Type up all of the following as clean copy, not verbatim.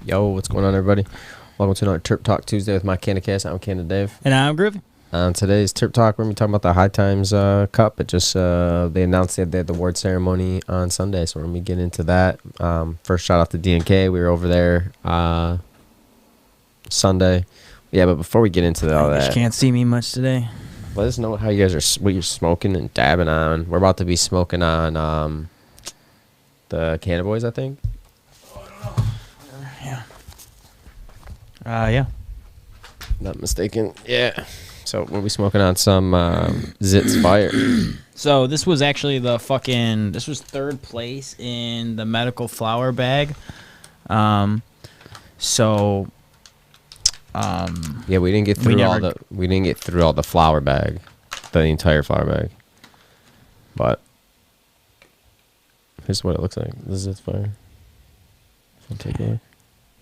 Yo, what's going on, everybody? Welcome to another Terp Talk Tuesday with my Cannabis. I'm Canada Dave. And I'm Groovy. On today's Terp Talk, we're going to be talking about the Hightimes Cup. It just, they announced they had the award ceremony on Sunday, so we're going to be getting into that. First, shout out to DNK. We were over there Sunday. Yeah, but before we get into all that, you can't see me much today. Let us know how you guys are, what you're smoking and dabbing on. We're about to be smoking on the Cannaboys, I think. Yeah. Not mistaken. Yeah. So we'll be smoking on some Zits Fire. So this was actually this was third place in the medical flower bag. Yeah, we didn't get through all the flower bag, the entire flower bag. But here's what it looks like. This is Zits Fire. I'll take a look.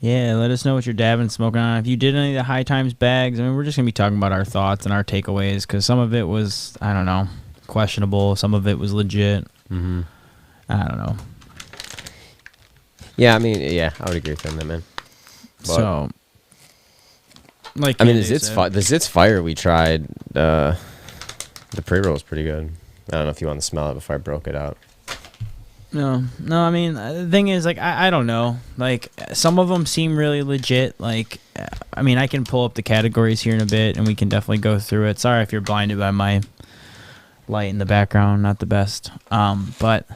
Yeah, let us know what you're dabbing, smoking on. If you did any of the Hightimes bags, I mean, we're just going to be talking about our thoughts and our takeaways because some of it was, I don't know, questionable. Some of it was legit. Mm-hmm. I don't know. Yeah, I mean, yeah, I would agree with that, man. But, so, like, I mean, the Zits Fire we tried, the pre-roll is pretty good. I don't know if you want to smell it before I broke it out. No, I mean, the thing is, like, I don't know. Like, some of them seem really legit. Like, I mean, I can pull up the categories here in a bit, and we can definitely go through it. Sorry if you're blinded by my light in the background. Not the best. But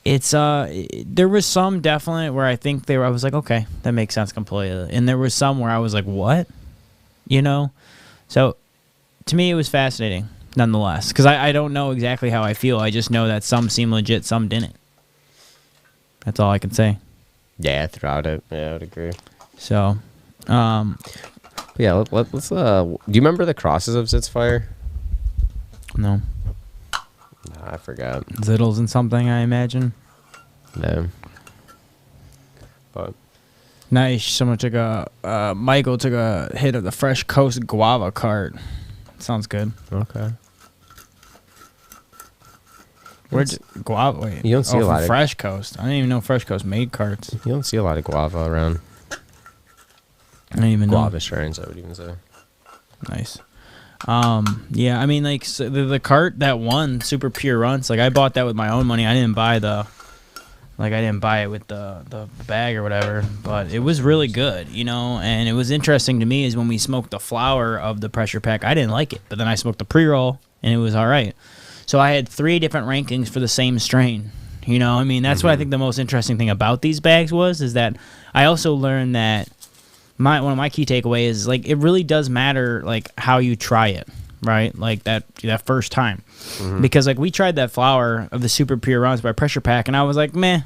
it's, there was some definite where I think I was like, okay, that makes sense completely. And there was some where I was like, what? You know? So, to me, it was fascinating, nonetheless. Because I don't know exactly how I feel. I just know that some seem legit, some didn't. That's all I can say. Yeah, throughout it. Yeah, I would agree. So, yeah, let's do you remember the crosses of Zits Fire? No. Nah, I forgot. Zittles and something, I imagine. No. But nice. Someone took Michael took a hit of the Fresh Coast Guava cart. Sounds good. Okay. Where's guava? Wait, you don't see a lot of Fresh Coast. I didn't even know Fresh Coast made carts. You don't see a lot of guava around. I didn't even know. Guava shrines, I would even say. Nice. Yeah, I mean, like, so the cart that won Super Pure Runts, like, I bought that with my own money. I didn't buy I didn't buy it with the bag or whatever, but it was really good, you know, and it was interesting to me is when we smoked the flower of the pressure pack, I didn't like it, but then I smoked the pre-roll, and it was all right. So I had 3 different rankings for the same strain, you know, I mean, that's what I think the most interesting thing about these bags is that I also learned that one of my key takeaways is, like, it really does matter, like, how you try it, right? Like, that first time. Because, like, we tried that flower of the Super Pure Runs by Pressure Pack, and I was like, meh.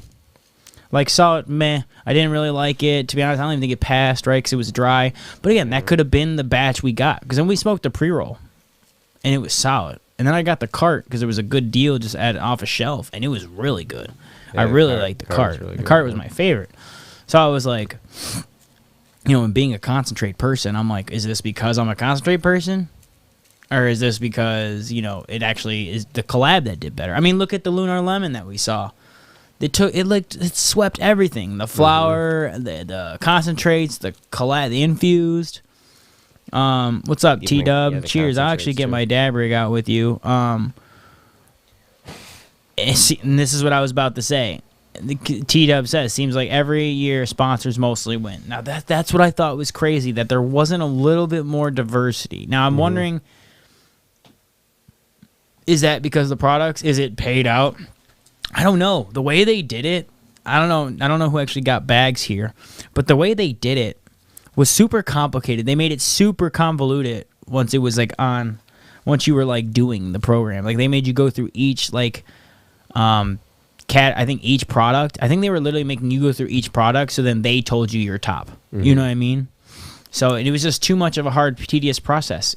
Like, saw it, meh. I didn't really like it. To be honest, I don't even think it passed, right? Because it was dry. But again, that could have been the batch we got. Because then we smoked the pre-roll, and it was solid. And then I got the cart because it was a good deal just off a shelf, and it was really good. Yeah, I really liked the cart. Really the good, cart was my favorite. So I was like, and being a concentrate person, I'm like, is this because I'm a concentrate person? Or is this because, it actually is the collab that did better? I mean, look at the Lunar Lemon that we saw. It swept everything. The flour, the concentrates, the collab, the infused. What's up, T-Dub? Cheers. I'll actually get my dab rig out with you. And this is what I was about to say. T-Dub says, seems like every year sponsors mostly win. Now, that's what I thought was crazy, that there wasn't a little bit more diversity. Now, I'm wondering, is that because of the products? Is it paid out? I don't know. The way they did it, I don't know who actually got bags here, but the way they did it was super complicated. They made it super convoluted once it was once you were doing the program. Like, they made you go through each I think each product. I think they were literally making you go through each product, so then they told you your top. You know what I mean? So it was just too much of a hard, tedious process,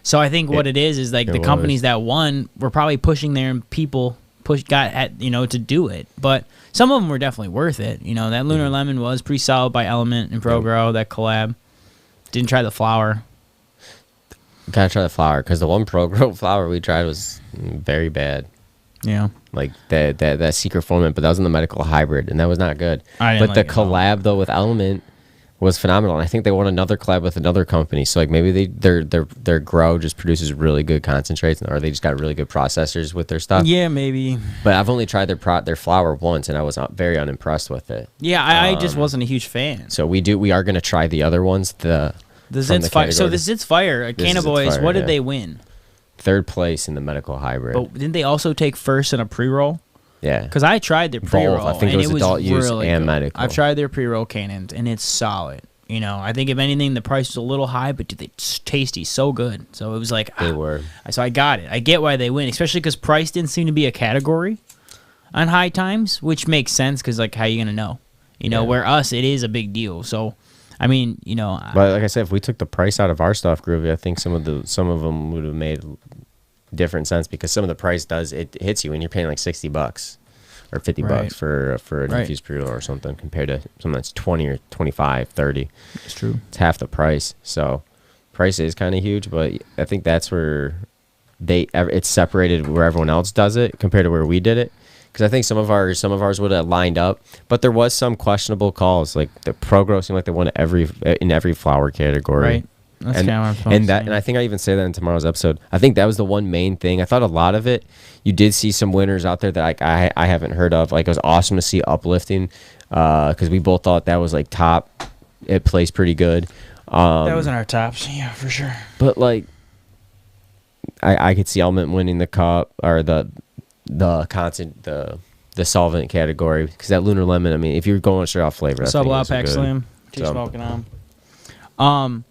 So I think what it is the companies that won were probably pushing there, and people to do it. But some of them were definitely worth it. That Lunar Lemon was pretty solid by Element and ProGrow, that collab. Didn't try the flower. Gotta try the flower, because the one ProGrow flower we tried was very bad. Yeah. Like that secret formant, but that was in the medical hybrid, and that was not good. But the collab though with Element was phenomenal. And I think they won another collab with another company. So maybe their grow just produces really good concentrates, or they just got really good processors with their stuff. Yeah, maybe. But I've only tried their flower once, and I was very unimpressed with it. Yeah, I just wasn't a huge fan. So we are going to try the other ones. The Zitz Fire. So the Zitz Fire, Canna Boys, what did they win? 3rd place in the medical hybrid. But didn't they also take 1st in a pre-roll? Yeah. Because I tried their pre-roll. I think it was adult use really and good. medical. I've tried their pre-roll cannons, and it's solid. I think if anything, the price was a little high, but dude, it's tasty, so good. So it was like, they were. So I got it. I get why they win, especially because price didn't seem to be a category on Hightimes, which makes sense because, how are you going to know? Where us, it is a big deal. So, I mean, But like I said, if we took the price out of our stuff, Groovy, I think some of them would have made different sense, because some of the price it hits you when you're paying like $60 or $50 for an infused pre-roll or something, compared to something that's 20 or 25, 30. It's true. It's half the price. So price is kind of huge, but I think that's where it's separated where everyone else does it compared to where we did it. Because I think some of ours would have lined up, but there was some questionable calls. Like the ProGrow seemed like they won in every flower category. Right. That's and kind of what I'm and I think I even say that in tomorrow's episode. I think that was the one main thing. I thought a lot of it, you did see some winners out there that I haven't heard of. Like, it was awesome to see Uplifting, because we both thought that was top. It plays pretty good. That was in our tops, yeah, for sure. But I could see Element winning the cup, or the solvent category, because that Lunar Lemon. I mean, if you're going straight off flavor, Sub-Loud Pack Slim, smoking on.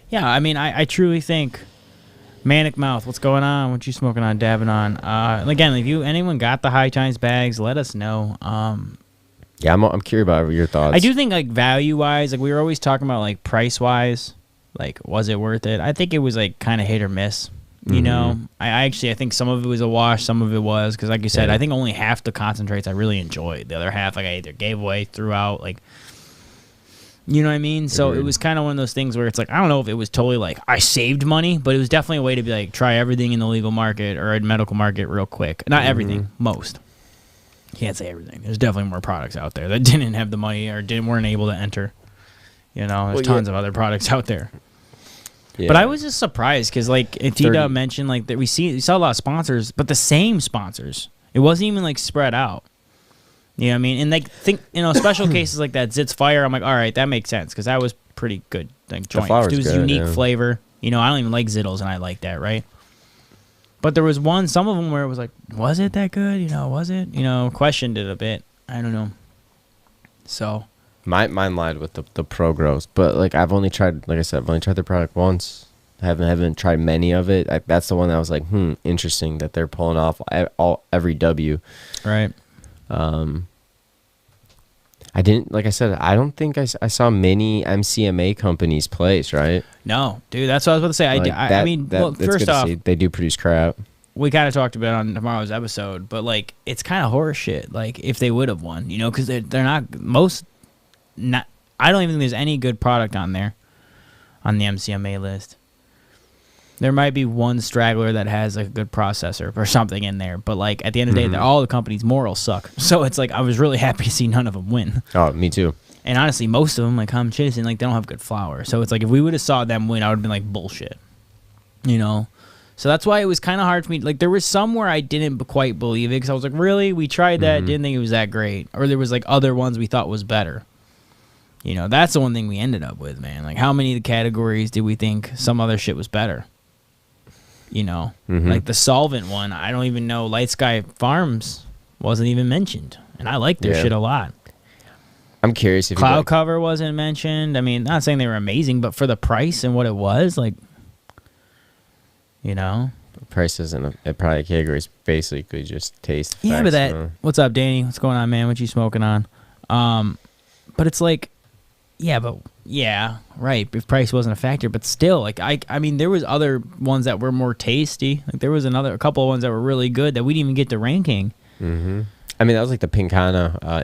Yeah, I mean, I truly think Manic Mouth, what's going on? What you smoking on, dabbing on? Again, if anyone got the Hightimes bags, let us know. Yeah, I'm curious about your thoughts. I do think value-wise, we were always talking about price-wise, was it worth it? I think it was kind of hit or miss. I think some of it was a wash, some of it was, because like you said, I think only half the concentrates I really enjoyed. The other half, I either gave away, threw out, you know what I mean? So it was kind of one of those things where it's I don't know if it was totally I saved money, but it was definitely a way to be try everything in the legal market or a medical market real quick. Not everything, most. Can't say everything. There's definitely more products out there that didn't have the money or weren't able to enter. There's tons of other products out there. Yeah. But I was just surprised because T-Dub mentioned that we saw a lot of sponsors, but the same sponsors. It wasn't even spread out. You know what I mean? And think special cases like that Zitz Fire, I'm all right, that makes sense, because that was pretty good joint. It was good, unique flavor. I don't even like Zittles, and I like that, right? But there was some of them where it was was it that good? Was it? Questioned it a bit. I don't know. So mine lied with the ProGrows, but I've only tried the product once. I haven't tried many of it. That's the one that was interesting that they're pulling off every W. Right. I didn't, like I said, I don't think I saw many MCMA companies place, right? No, dude, that's what I was about to say. Like I mean, well, that's first good to off, see. They do produce crap. we kind of talked about it on tomorrow's episode, but like it's kind of horse shit. Like if they would have won, you know, because they're not. I don't even think there's any good product on there, on the MCMA list. There might be one straggler that has a good processor or something in there, but like at the end of the day, all the companies' morals suck. So it's like I was really happy to see none of them win. Oh, me too. And honestly, most of them, like I'm chasing, like they don't have good flour. So it's like if we would have saw them win, I would have been like bullshit, you know. So that's why it was kind of hard for me. Like there was some where I didn't quite believe it because I was like, really, we tried that, didn't think it was that great, or there was like other ones we thought was better. You know, that's the one thing we ended up with, man. Like how many of the categories did we think some other shit was better? You know, like the solvent one, I don't even know. Light Sky Farms wasn't even mentioned, and I like their shit a lot. I'm curious if Cloud Cover wasn't mentioned. I mean, not saying they were amazing, but for the price and what it was, like, you know, price isn't probably a category. It's basically just taste. Yeah, but that. What's up, Danny? What's going on, man? What you smoking on? But it's like, yeah, right. If price wasn't a factor, but still, like I mean, there was other ones that were more tasty. Like there was a couple of ones that were really good that we didn't even get to ranking. I mean, that was like the Pinkana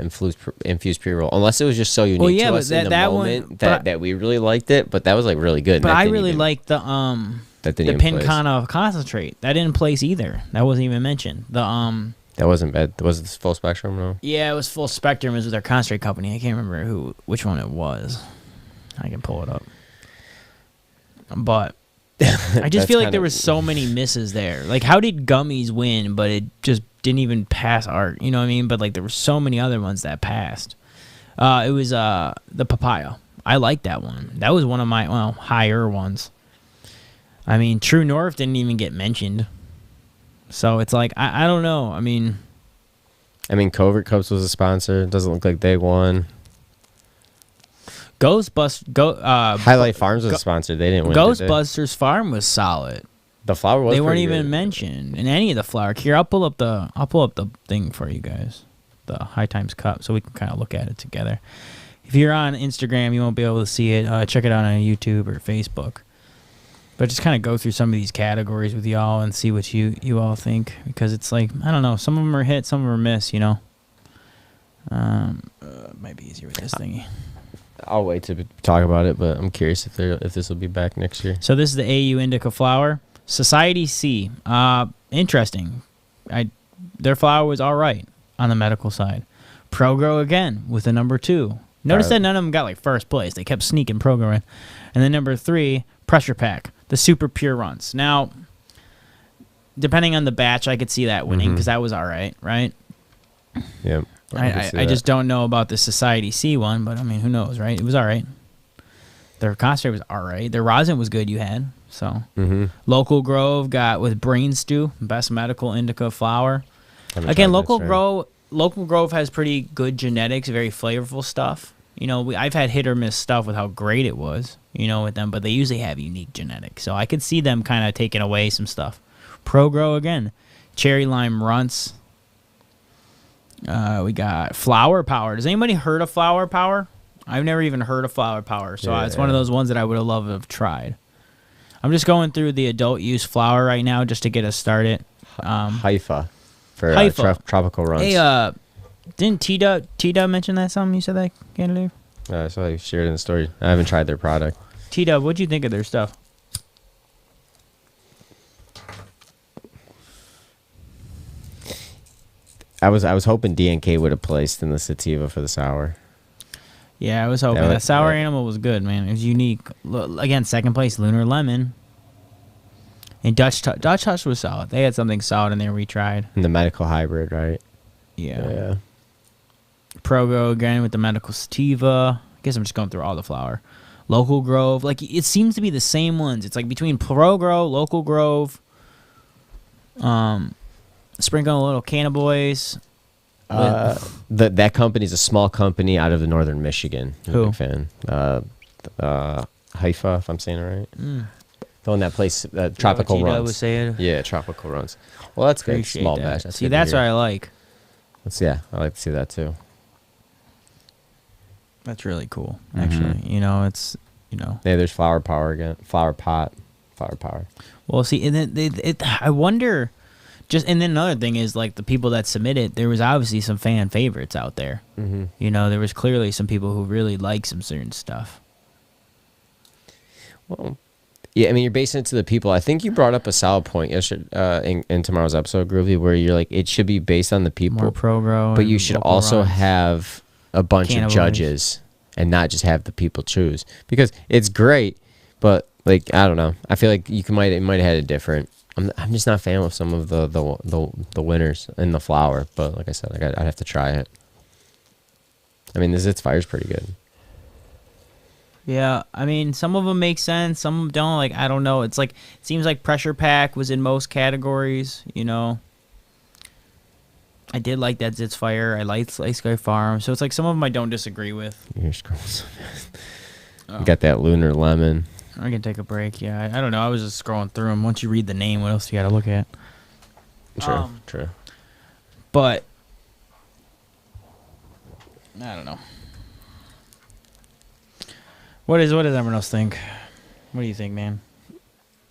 infused pre-roll. Unless it was just so unique to us in the moment that we really liked it, but that was like really good. But I really liked the Pinkana concentrate. That didn't place either. That wasn't even mentioned. That wasn't bad. Was it full spectrum? No. Yeah, it was full spectrum. It was with their concentrate company. I can't remember which one it was. I can pull it up. But I just feel like there was so many misses there. Like, how did Gummies win, but it just didn't even pass Art? You know what I mean? But like, there were so many other ones that passed. It was the papaya. I like that one. That was one of my higher ones. I mean, True North didn't even get mentioned. So it's like I don't know. I mean, Covert Cups was a sponsor. It doesn't look like they won. Highlight Farms was a sponsor. They didn't win. Ghostbusters Farm was solid. The flower was. They weren't even mentioned in any of the flower. Here, I'll pull up the thing for you guys, the Hightimes Cup, so we can kind of look at it together. If you're on Instagram, you won't be able to see it. Check it out on YouTube or Facebook. But just kind of go through some of these categories with y'all and see what you all think, because it's like, I don't know, some of them are hit, some of them are miss, you know. It might be easier with this thingy. I'll wait to talk about it, but I'm curious if this will be back next year. So this is the AU Indica flower. Society C. Interesting. Their flower was all right on the medical side. ProGrow again with the number 2. Notice that none of them got like first place. They kept sneaking ProGrow in. And then number 3, Pressure Pack, the super pure runs. Now, depending on the batch, I could see that winning because that was all right, right? Yeah. I just don't know about the Society C one, but I mean, who knows, right? It was all right. Their concentrate was all right. Their rosin was good. You had so. Local Grove got with Brain Stew, best medical indica flower. Again, Local Grove has pretty good genetics, very flavorful stuff. You know, I've had hit or miss stuff with how great it was, you know, with them, but they usually have unique genetics. So I could see them kind of taking away some stuff. ProGrow again, Cherry Lime Runts. We got Flower Power. Does anybody heard of Flower Power? I've never even heard of Flower Power, so it's one of those ones that I would have loved to have tried. I'm just going through the adult use flower right now just to get us started. Haifa for tropical runs. Hey, didn't T-Dub mention that something you said that, Canada? I saw you shared in the story. I haven't tried their product. T-Dub, what'd you think of their stuff? I was hoping DNK would have placed in the sativa for the sour. Yeah, I was hoping. That sour animal was good, man. It was unique. Again, second place, Lunar Lemon. And Dutch Touch was solid. They had something solid in there we tried. And the medical hybrid, right? Yeah. ProGrow again with the medical sativa. I guess I'm just going through all the flower. Local Grove. Like, it seems to be the same ones. It's like between ProGrow, Local Grove, sprinkle a little Cannaboys. That company's a small company out of the northern Michigan. I'm Who? a big fan. Haifa, if I'm saying it right. The one that plays tropical runs. Yeah, tropical runs. Well, that's good. Small batch. See, that's what I like. I like to see that too. That's really cool, actually. You know, it's, you know. Yeah, there's flower power again. Flower power. Well, see, and then I wonder, and then another thing is, like, the people that submitted, there was obviously some fan favorites out there. Mm-hmm. You know, there was clearly some people who really like some certain stuff. Well, yeah, I mean, you're basing it to the people. I think you brought up a solid point yesterday in tomorrow's episode, Groovy, where you're like, it should be based on the people. More pro-grow. But you should also runs. have a bunch of judges and not just have the people choose. Because it's great, but, like, I don't know. I feel like it might have had it different. I'm just not a fan of some of the winners in the flower. But like I said, like I'd have to try it. I mean, the Zits Fire's pretty good. Yeah, I mean, some of them make sense, some of them don't. Like, I don't know. It's like, it seems like Pressure Pack was in most categories, you know. I did like that Zits Fire. I liked Light Sky Farm. So it's like some of them I don't disagree with. You're scrolling so fast. You got that Lunar Lemon. I can take a break. Yeah, I don't know. I was just scrolling through them. Once you read the name, what else do you got to look at? True. But I don't know. What does everyone else think? What do you think, man?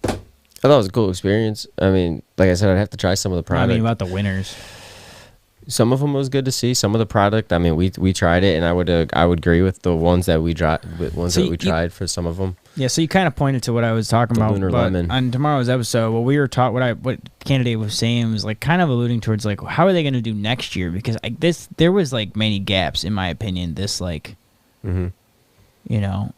I thought it was a cool experience. I mean, like I said, I'd have to try some of the product. I mean, about the winners. Some of them was good to see. Some of the product, I mean, we tried it, and I would agree with the ones that we tried. Tried for some of them. Yeah, so you kind of pointed to what I was talking about. Lunar Lemon. On tomorrow's episode, what we were taught, what candidate was saying was like kind of alluding towards like how are they going to do next year? Because there was like many gaps in my opinion. This like, you know,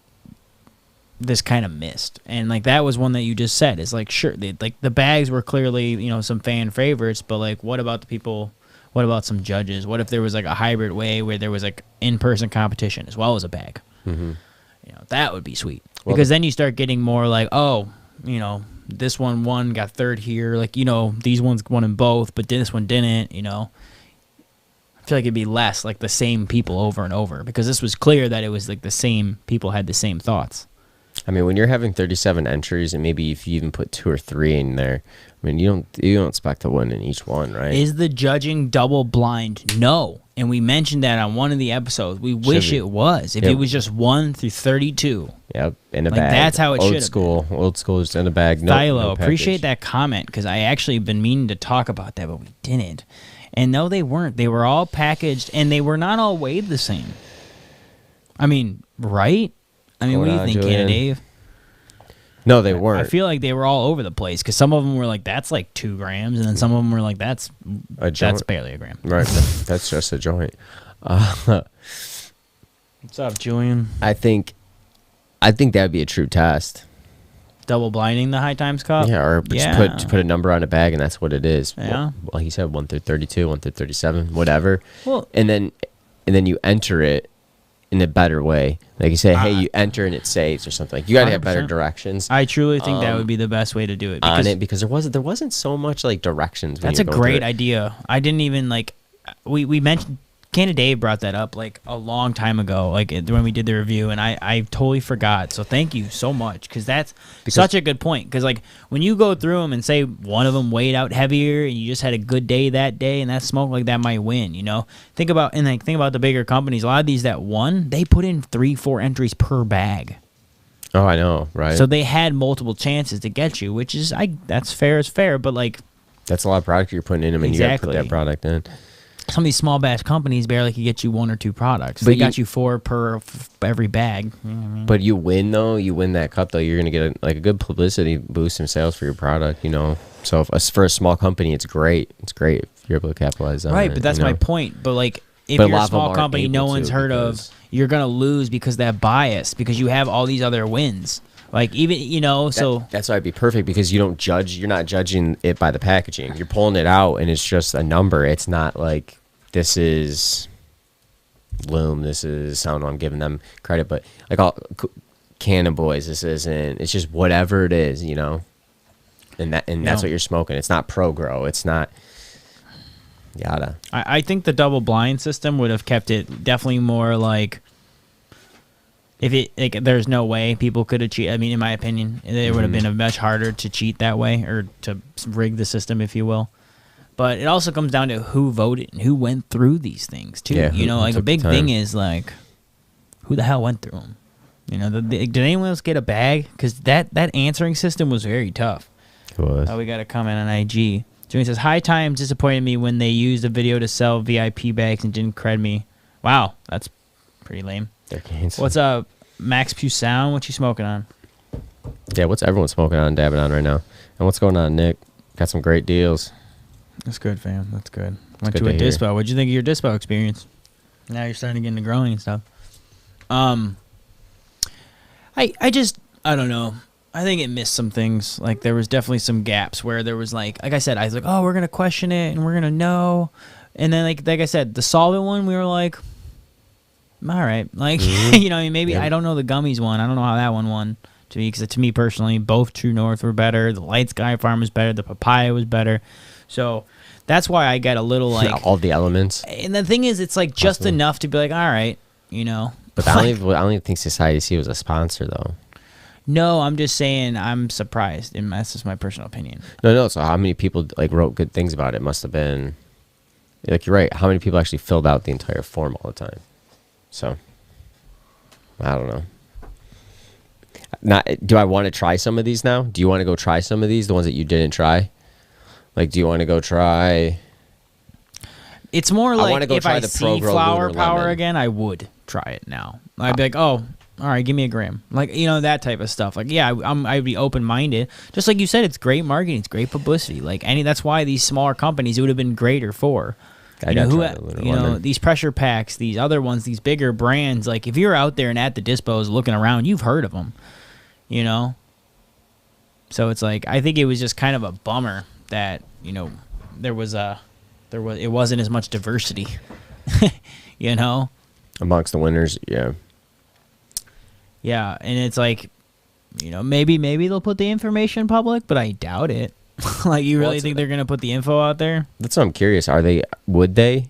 this kind of missed, and like that was one that you just said is like sure, like the bags were clearly, you know, some fan favorites, but like what about the people? What about some judges? What if there was like a hybrid way where there was like in-person competition as well as a bag? You know, that would be sweet. Well, because then you start getting more like, oh, you know, this one won, got third here. Like, you know, these ones won in both, but this one didn't, you know. I feel like it'd be less like the same people over and over because this was clear that it was like the same people had the same thoughts. I mean, when you're having 37 entries and maybe if you even put 2 or 3 in there, I mean, you don't expect to win in each one, right? Is the judging double blind? No. And we mentioned that on one of the episodes. We wish it was. If it was just 1 through 32. Yep, in a bag. That's how it should have been. Old school, just in a bag. No appreciate that comment because I actually been meaning to talk about that, but we didn't. And no, they weren't. They were all packaged, and they were not all weighed the same. I mean, right? I mean, what do you think, Canada Dave? No, they weren't. I feel like they were all over the place because some of them were like, that's like 2 grams, and then some of them were like, that's barely a gram. Right, that's just a joint. What's up, Julian? I think that would be a true test. Double blinding the Hightimes Cup? Yeah, or just put a number on a bag, and that's what it is. Yeah. Well, he said 1 through 32, 1 through 37, whatever. Well, and then you enter it in a better way. Like you say, hey, you enter and it saves or something. Like you got to have better directions. I truly think that would be the best way to do it. Because there wasn't so much like directions. That's a great idea. I didn't even like. We mentioned. Canada Dave brought that up like a long time ago, like when we did the review, and I totally forgot. So thank you so much because that's such a good point. Because like when you go through them and say one of them weighed out heavier and you just had a good day that day and that smoke like that might win, you know. Think about the bigger companies. A lot of these that won, they put in 3-4 entries per bag. Oh, I know, right? So they had multiple chances to get you, which is that's fair as fair, but like that's a lot of product you're putting in them, and you got to put that product in. Some of these small batch companies barely could get you 1 or 2 products. But they got you 4 per every bag. You know what I mean? But you win though. You win that cup though. You're gonna get a good publicity boost in sales for your product. You know, so for a small company, it's great. It's great if you're able to capitalize on it. Right, but that's my point. But like, if you're a small company, no one's heard of, you're gonna lose because that bias because you have all these other wins. Like even that's why it'd be perfect because you don't judge. You're not judging it by the packaging. You're pulling it out, and it's just a number. It's not like this is Loom. This is I don't know. I'm giving them credit, but like all Cannon Boys, this isn't. It's just whatever it is, you know. And that's what you're smoking. It's not pro grow. It's not. Yada. I think the double blind system would have kept it definitely more like. If it like, there's no way people could have cheated. I mean, in my opinion, it would have been much harder to cheat that way or to rig the system, if you will. But it also comes down to who voted and who went through these things too. Yeah, like a big thing is like who the hell went through them? You know, did anyone else get a bag? Because that answering system was very tough. It was. Oh, we got a comment on IG. Jimmy says, Hightimes disappointed me when they used a video to sell VIP bags and didn't cred me. Wow, that's pretty lame. What's up, Max Pew Sound? What you smoking on? Yeah, what's everyone smoking on and dabbing on right now? And what's going on, Nick? Got some great deals. That's good, fam. That's good. Went good to a to hear. dispo. What'd you think of your dispo experience? Now you're starting to get into growing and stuff. I don't know. I think it missed some things. Like, there was definitely some gaps where there was like I said, I was like, oh, we're gonna question it and we're gonna know. And then like I said, the solvent one, we were like, all right, like you know, maybe Yeah. I don't know the gummies one. I don't know how that one won to me, because to me personally, both True North were better. The Light Sky Farm was better. The papaya was better. So that's why I get a little like all the elements. And the thing is, it's like just Awesome. enough to be like, all right, you know. But I don't even think Society C was a sponsor though. No, I'm just saying I'm surprised, and that's just my personal opinion. No. So how many people like wrote good things about it? Must have been like you're right. How many people actually filled out the entire form all the time? So I don't know. Do I want to try some of these now? Do you want to go try some of these? The ones that you didn't try? Like, do you want to go try? It's more wanna like go if try I the see Pro-Grow flower Lunar power Lemon. again, I would try it now. I'd be like, oh, all right, give me a gram. Like, you know, that type of stuff. Like, yeah, I'd be open-minded. Just like you said, it's great marketing. It's great publicity. Like, that's why these smaller companies, it would have been greater for. I gotta try the Lunar Lemon. These pressure packs, these other ones, these bigger brands. Like, if you're out there and at the dispos looking around, you've heard of them, you know? So it's like, I think it was just kind of a bummer that, you know, it wasn't as much diversity, you know? Amongst the winners, yeah. Yeah, and it's like, you know, maybe they'll put the information public, but I doubt it. Like, you really think they're going to put the info out there? That's what I'm curious. Would they?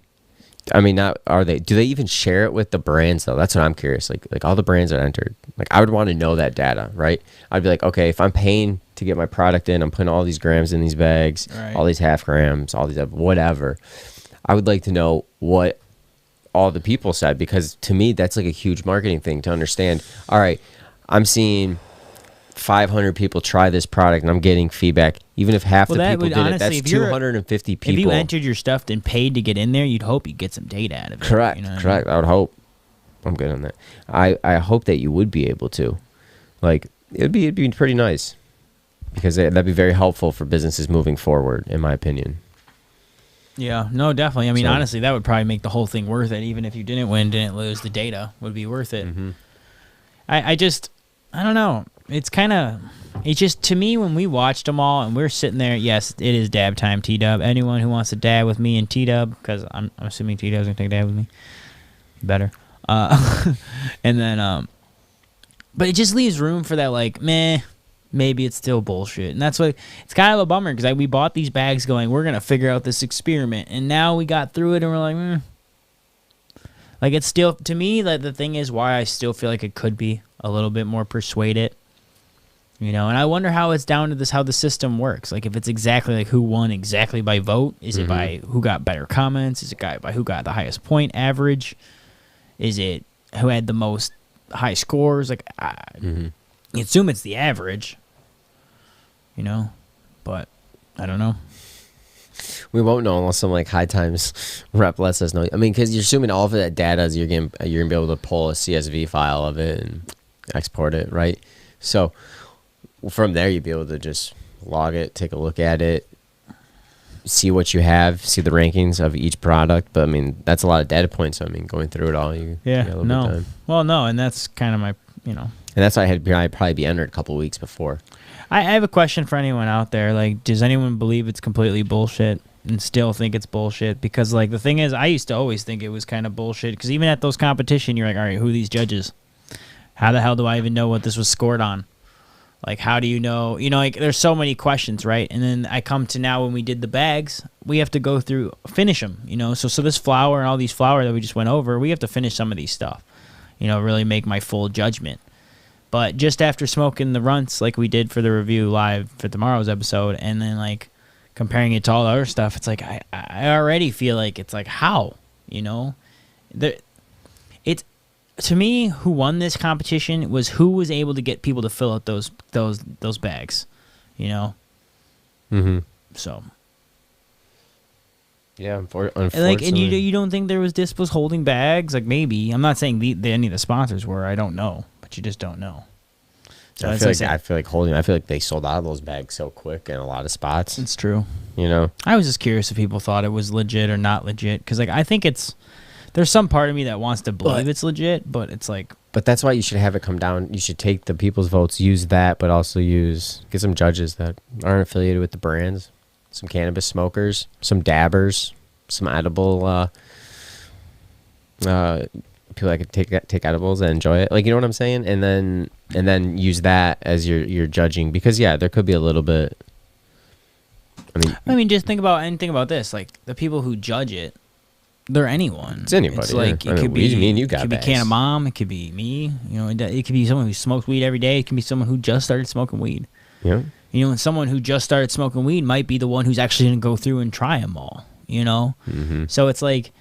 I mean, not are they? Do they even share it with the brands though? That's what I'm curious. Like all the brands that entered. Like, I would want to know that data, right? I'd be like, okay, if I'm paying to get my product in, I'm putting all these grams in these bags, Right. all these half grams, all these whatever. I would like to know what all the people said, because to me that's like a huge marketing thing to understand. All right, I'm seeing 500 people try this product and I'm getting feedback. Even if half the people did it, that's 250 people. If you entered your stuff and paid to get in there, you'd hope you'd get some data out of it. Correct, you know what correct. I would hope. I'm good on that. I hope that you would be able to. Like, it'd be pretty nice, because that'd be very helpful for businesses moving forward, in my opinion. Yeah, no, definitely. I mean, So- honestly, that would probably make the whole thing worth it. Even if you didn't win, didn't lose, the data would be worth it. Mm-hmm. I don't know. It's just, to me, when we watched them all and we're sitting there, yes, it is dab time, T-Dub. Anyone who wants to dab with me and T-Dub, because I'm assuming T-Dub's going to take a dab with me. Better. And then, but it just leaves room for that, like, meh, maybe it's still bullshit. And that's what, it's kind of a bummer, because we bought these bags going, we're going to figure out this experiment. And now we got through it and we're like, Like, it's still, to me, that the thing is why I still feel like it could be a little bit more persuaded. You know, and I wonder how it's down to this, how the system works. Like, if it's exactly like who won exactly by vote, is it by who got better comments? Is it by who got the highest point average? Is it who had the most high scores? Like, you assume it's the average, you know, but I don't know. We won't know unless some like Hightimes rep lets us know. I mean, because you're assuming all of that data is you're gonna be able to pull a CSV file of it and export it, right? So from there, you'd be able to just log it, take a look at it, see what you have, see the rankings of each product. But I mean, that's a lot of data points. So, I mean, going through it all, you got a little bit of time. Well, no, and that's kind of my, you know. And that's why I'd probably be entered a couple of weeks before. I have a question for anyone out there. Like, does anyone believe it's completely bullshit and still think it's bullshit? Because, like, the thing is, I used to always think it was kind of bullshit. Because even at those competition, you're like, all right, who are these judges? How the hell do I even know what this was scored on? Like, how do you know? You know, like, there's so many questions, right? And then I come to now when we did the bags, we have to go through, finish them, you know? So this flour and all these flour that we just went over, we have to finish some of these stuff, you know, really make my full judgment. But just after smoking the runts like we did for the review live for tomorrow's episode, and then, like, comparing it to all the other stuff, it's like I already feel like it's like, how? You know? to me, who won this competition was who was able to get people to fill out those bags, you know. Mm-hmm. So. Yeah, unfortunately. And like, and you don't think there was dispos holding bags? Like maybe I'm not saying any of the sponsors were. I don't know, but you just don't know. So I feel like they sold out of those bags so quick in a lot of spots. It's true. You know, I was just curious if people thought it was legit or not legit, because like I think there's some part of me that wants to believe it's legit, but it's like. But that's why you should have it come down. You should take the people's votes, use that, but also get some judges that aren't affiliated with the brands. Some cannabis smokers, some dabbers, some edible people that could take edibles and enjoy it. Like, you know what I'm saying? And then use that as your judging, because there could be a little bit. I mean, just think about this. Like the people who judge it, they're anyone. It's anybody. It's like it could be me and you got. It could be Canna Mom. It could be me. You know, it could be someone who smokes weed every day. It could be someone who just started smoking weed. Yeah. You know, and someone who just started smoking weed might be the one who's actually going to go through and try them all, you know? Mm-hmm. So it's like,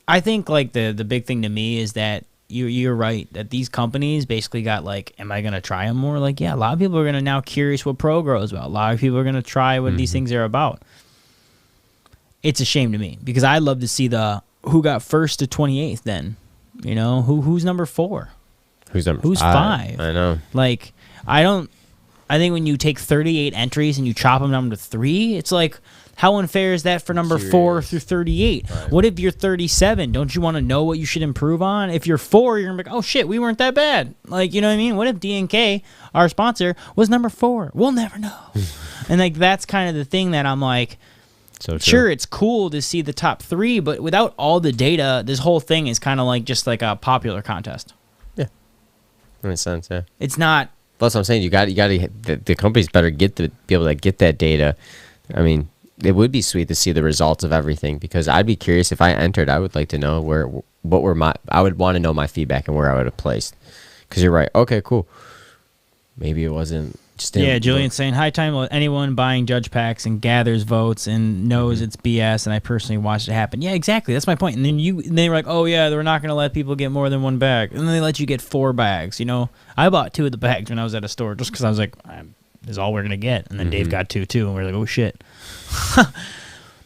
I think, like, the big thing to me is that you're right, that these companies basically got, like, am I going to try them more? Like, yeah, a lot of people are going to now curious what Pro grows about. A lot of people are going to try what these things are about. It's a shame to me, because I'd love to see who got first to 28th then, you know? Who's number 4? Who's 5? I know. Like, I think when you take 38 entries and you chop them down to 3, it's like, how unfair is that for number 4 through 38? Right. What if you're 37? Don't you want to know what you should improve on? If you're 4, you're going to be like, oh shit, we weren't that bad. Like, you know what I mean? What if DNK, our sponsor, was number 4? We'll never know. And like, that's kind of the thing that I'm like, so sure, it's cool to see the top 3, but without all the data, this whole thing is kind of like just like a popular contest. That makes sense, yeah. It's not. That's what I'm saying. You got the companies better be able to get that data. I mean, it would be sweet to see the results of everything, because I'd be curious if I entered. I would like to know I would want to know my feedback and where I would have placed. Because you're right. Okay, cool. Maybe it wasn't. Julian's saying, high time anyone buying judge packs and gathers votes and knows it's BS, and I personally watched it happen. Yeah, exactly. That's my point. And then they were like, oh yeah, they're not going to let people get more than 1 bag. And then they let you get 4 bags. You know, I bought 2 of the bags when I was at a store just because I was like, this is all we're going to get. And then Dave got 2 too, and we are like, oh shit.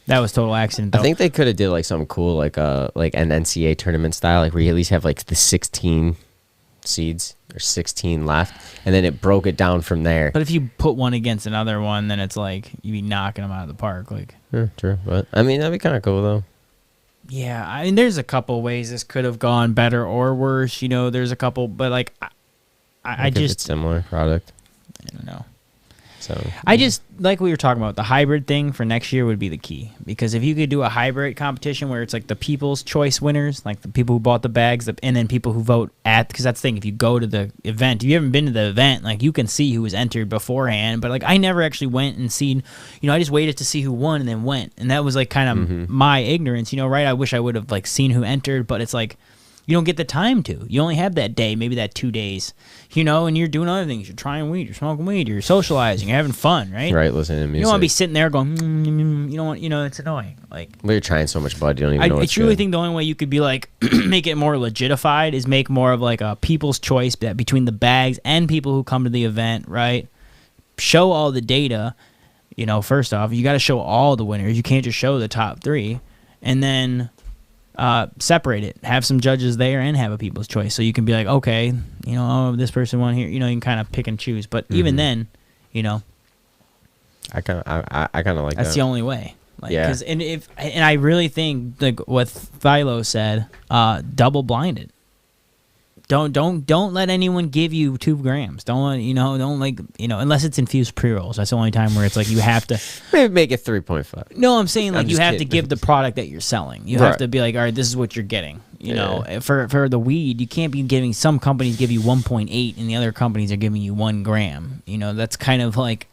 That was total accident, though. I think they could have did like something cool, like an NCAA tournament style, like where you at least have like the 16 seeds or 16 left, and then it broke it down from there. But if you put one against another one, then it's like you'd be knocking them out of the park. Like, yeah, true. But I mean, that'd be kind of cool though. Yeah, I mean, there's a couple ways this could have gone better or worse. You know, there's a couple, but like, I just it's similar product. I don't know. So I just, like we were talking about, the hybrid thing for next year would be the key. Because if you could do a hybrid competition where it's like the people's choice winners, like the people who bought the bags, and then people who vote because that's the thing, if you go to the event, if you haven't been to the event, like you can see who was entered beforehand. But like I never actually went and seen, you know, I just waited to see who won and then went. And that was like kind of my ignorance, you know, right? I wish I would have like seen who entered, but it's like, you don't get the time to. You only have that day, maybe that 2 days, you know, and you're doing other things. You're trying weed, you're smoking weed, you're socializing, you're having fun, right? Right, listening to music. You don't want to be sitting there going, you don't want, you know, it's annoying. Like, well, you're trying so much bud, you don't even know what's I truly good. think the only way you could be like, make it more legitified is make more of like a people's choice between the bags and people who come to the event, right? Show all the data, you know, first off, you got to show all the winners. You can't just show the top 3. And then separate it, have some judges there and have a people's choice, so you can be like, okay, you know, oh, this person won here, you know, you can kind of pick and choose. But even then, you know, I kind of like that's that. the only way. Like, yeah. And I really think like what Philo said, double blinded. Don't let anyone give you 2 grams. Don't unless it's infused pre-rolls. That's the only time where it's like you have to maybe make it 3.5. No, I'm saying like you have to give the product that you're selling. You have to be like, all right, this is what you're getting. You know, for the weed, you can't be giving. Some companies give you 1.8, and the other companies are giving you 1 gram. You know, that's kind of like,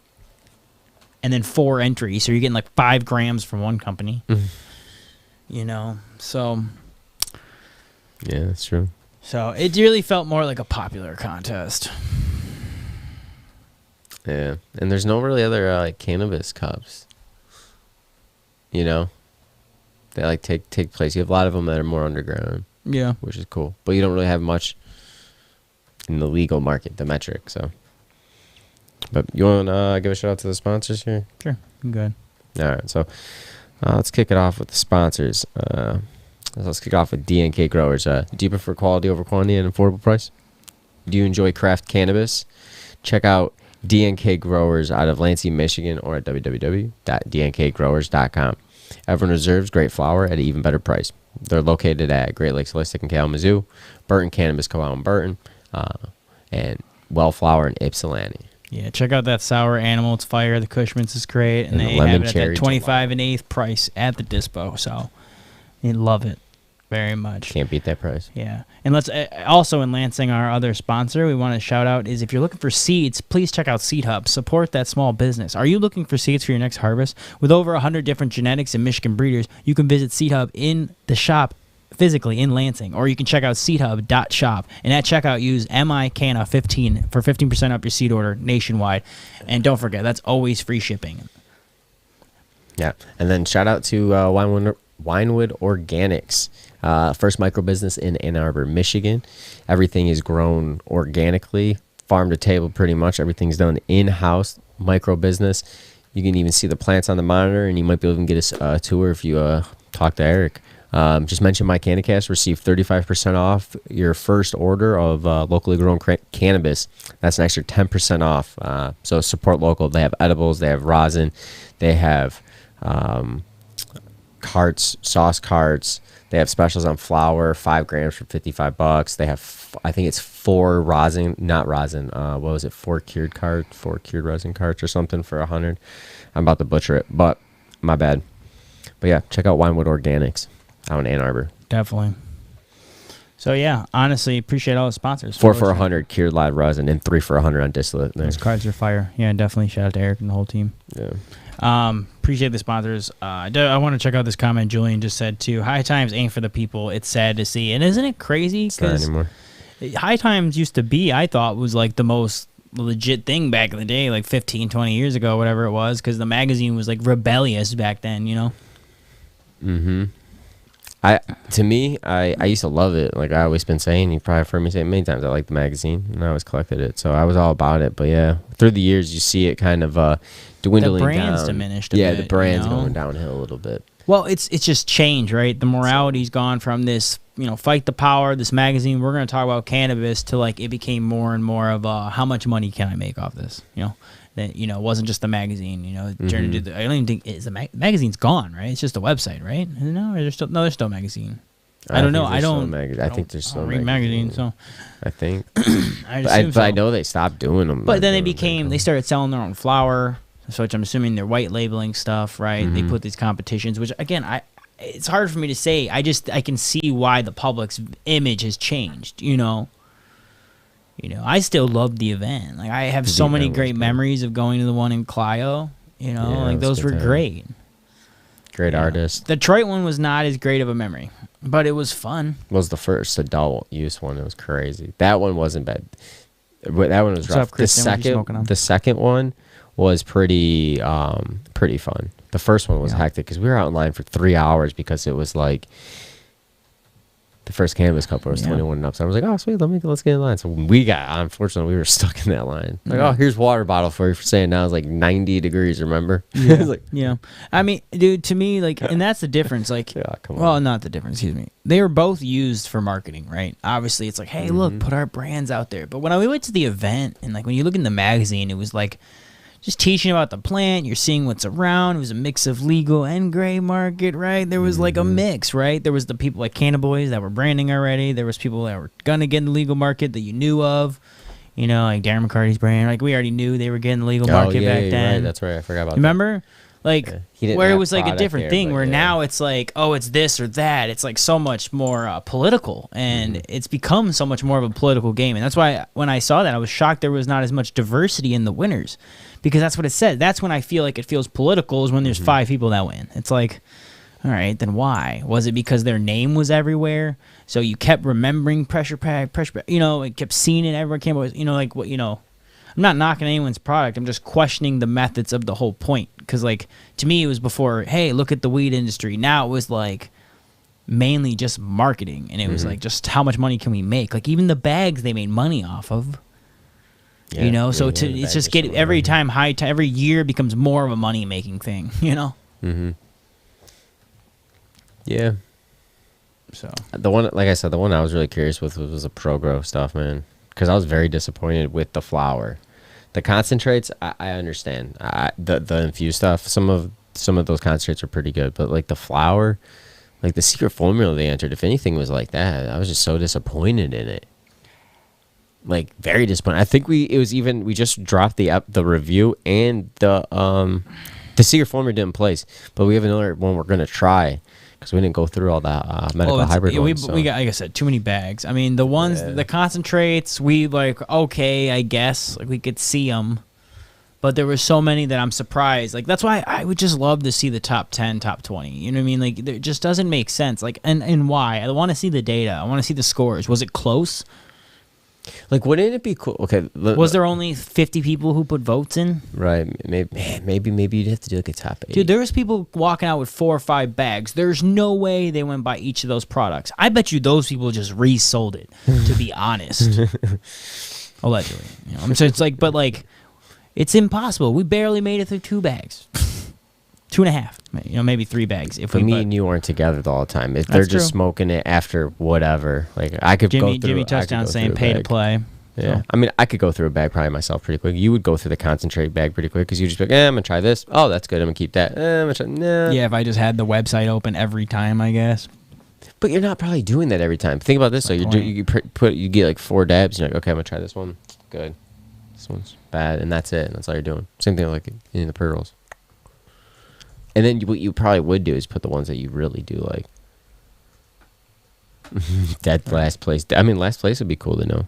and then 4 entries, so you're getting like 5 grams from one company. You know, so yeah, that's true. So it really felt more like a popular contest. Yeah, and there's no really other like cannabis cups. You know, They like take place. You have a lot of them that are more underground. Yeah. Which is cool. But you don't really have much in the legal market, the metric. So, but you want to give a shout out to the sponsors here? Sure. I'm good. All right. So let's kick it off with the sponsors. Let's kick off with DNK Growers. Do you prefer quality over quantity and affordable price? Do you enjoy craft cannabis? Check out DNK Growers out of Lansing, Michigan, or at www.dnkgrowers.com. Everyone reserves great flower at an even better price. They're located at Great Lakes Holistic in Kalamazoo, Burton Cannabis Co. out in Burton, and Wellflower in Ypsilanti. Yeah, check out that sour animal. It's fire. The Cushman's is great, and they have it at that 25 and 8th price at the dispo. So, you love it very much. Can't beat that price. Yeah, and let's also in Lansing, our other sponsor, we want to shout out is if you're looking for seeds, please check out Seed Hub. Support that small business. Are you looking for seeds for your next harvest? With over 100 different genetics and Michigan breeders, you can visit Seed Hub in the shop physically in Lansing, or you can check out seedhub.shop, and at checkout use MICANA15 for 15% off your seed order nationwide. And don't forget, that's always free shipping. Yeah, and then shout out to Winewood Organics, first micro business in Ann Arbor, Michigan. Everything is grown organically, farm to table pretty much. Everything's done in-house, micro business. You can even see the plants on the monitor, and you might be able to get a tour if you talk to Eric. Just mention my CannaCast, receive 35% off your first order of locally grown cannabis. That's an extra 10% off. So support local. They have edibles, they have rosin, they have carts, sauce carts. They have specials on flour, 5 grams for $55. They have, I think it's 4 rosin, not rosin. What was it? 4 cured resin carts or something for $100. I'm about to butcher it, but my bad. But yeah, check out Winewood Organics out in Ann Arbor. Definitely. So yeah, honestly, appreciate all the sponsors. 4 for $100 cured live resin and 3 for $100 on distillate. Those cards are fire. Yeah, definitely shout out to Eric and the whole team. Yeah. Appreciate the sponsors. I want to check out this comment Julian just said too. High Times ain't for the people. It's sad to see. And isn't it crazy? It's not anymore. High Times used to be, I thought, was like the most legit thing back in the day, like 15, 20 years ago, whatever it was, because the magazine was like rebellious back then, you know? Mm-hmm. I used to love it. Like I always been saying, you probably heard me say it many times, I like the magazine, and I always collected it. So I was all about it. But yeah, through the years, you see it kind of dwindling down. The brand's diminished a bit, the brand's you know? going downhill a little bit. Well, it's just change, right? The morality's gone from this, fight the power, this magazine, we're going to talk about cannabis, to like it became more and more of how much money can I make off this, That it wasn't just the magazine, it turned into I don't even think magazine's gone, right? It's just a website, right? No, there's still magazine. I don't know. I think there's still read magazines, so I think. but I know they stopped doing them. But then they started selling their own flour, so which I'm assuming they're white labeling stuff, right? Mm-hmm. They put these competitions, which again, it's hard for me to say. I can see why the public's image has changed, I still love the event. Like I have so many great memories of going to the one in Clio. Like those were great. Great artists. The Detroit one was not as great of a memory, but it was fun. It was the first adult use one. It was crazy. That one wasn't bad. That one was rough. The second one was pretty fun. The first one was hectic because we were out in line for 3 hours because it was like the first Cannabis Cup was 21 and up. So I was like, oh, sweet, let's get in line. So unfortunately, we were stuck in that line. Like, oh, here's water bottle for you for saying now it's like 90 degrees, remember? Yeah. I mean, dude, to me, like, and that's the difference. Like, not the difference, excuse me. They were both used for marketing, right? Obviously, it's like, hey, look, put our brands out there. But when we went to the event and like when you look in the magazine, it was like, just teaching about the plant, you're seeing what's around. It was a mix of legal and gray market, right? There was like a mix, right? There was the people like Cannaboys that were branding already. There was people that were going to get in the legal market that you knew of. Like Darren McCarty's brand. Like we already knew they were getting the legal market back then. Right. That's right. I forgot about Remember? Like where it was like a different thing where now now it's like, oh, it's this or that. It's like so much more political, and it's become so much more of a political game. And that's why when I saw that, I was shocked there was not as much diversity in the winners, because that's what it said. That's when I feel like it feels political, is when there's 5 people that win. It's like, all right, then why? Was it because their name was everywhere? So you kept remembering Pressure Pack, it kept seeing it, everyone came up with, I'm not knocking anyone's product. I'm just questioning the methods of the whole point. Because, like, to me, it was before, hey, look at the weed industry. Now it was, like, mainly just marketing. And it was, like, just how much money can we make? Like, even the bags they made money off of. Yeah, you know? So it's just every time, every year becomes more of a money-making thing, you know? Mm-hmm. Yeah. So the one, like I said, the one I was really curious with was the pro-grow stuff, man. Because I was very disappointed with the flower. The concentrates, I understand. The infused stuff, some of those concentrates are pretty good, but like the flower, like the secret formula they entered, if anything was like that, I was just so disappointed in it. Like very disappointed. I think we just dropped the review, and the secret formula didn't place, but we have another one we're gonna try. Because we didn't go through all that medical hybrid ones. We got, like I said, too many bags. I mean, the ones, the concentrates, we like, okay, I guess. Like, we could see them. But there were so many that I'm surprised. Like, that's why I would just love to see the top 10, top 20. You know what I mean? Like, it just doesn't make sense. Like, and why? I want to see the data. I want to see the scores. Was it close? Like, wouldn't it be cool? Okay, was there only 50 people who put votes in? Right. Maybe you'd have to do like a top 8. Dude, there was people walking out with 4 or 5 bags. There's no way they went by each of those products. I bet you those people just resold it. To be honest, allegedly. You know, so it's like, but like, it's impossible. We barely made it through 2 bags. 2.5, you know, maybe 3 bags. If but me and you aren't together all the time. If they're just smoking it after whatever, like I could go through. Jimmy Touchdown saying pay to play. Yeah, so. I mean, I could go through a bag probably myself pretty quick. You would go through the concentrate bag pretty quick because you just be like, I'm gonna try this. Oh, that's good. I'm gonna keep that. I'm gonna try. Nah. Yeah, if I just had the website open every time, I guess. But you're not probably doing that every time. Think about this. So you get like 4 dabs. And you're like, okay, I'm gonna try this one. Good. This one's bad, and that's it. And that's all you're doing. Same thing like in the pre-rolls. And then what you probably would do is put the ones that you really do like. That last place. I mean, last place would be cool to know.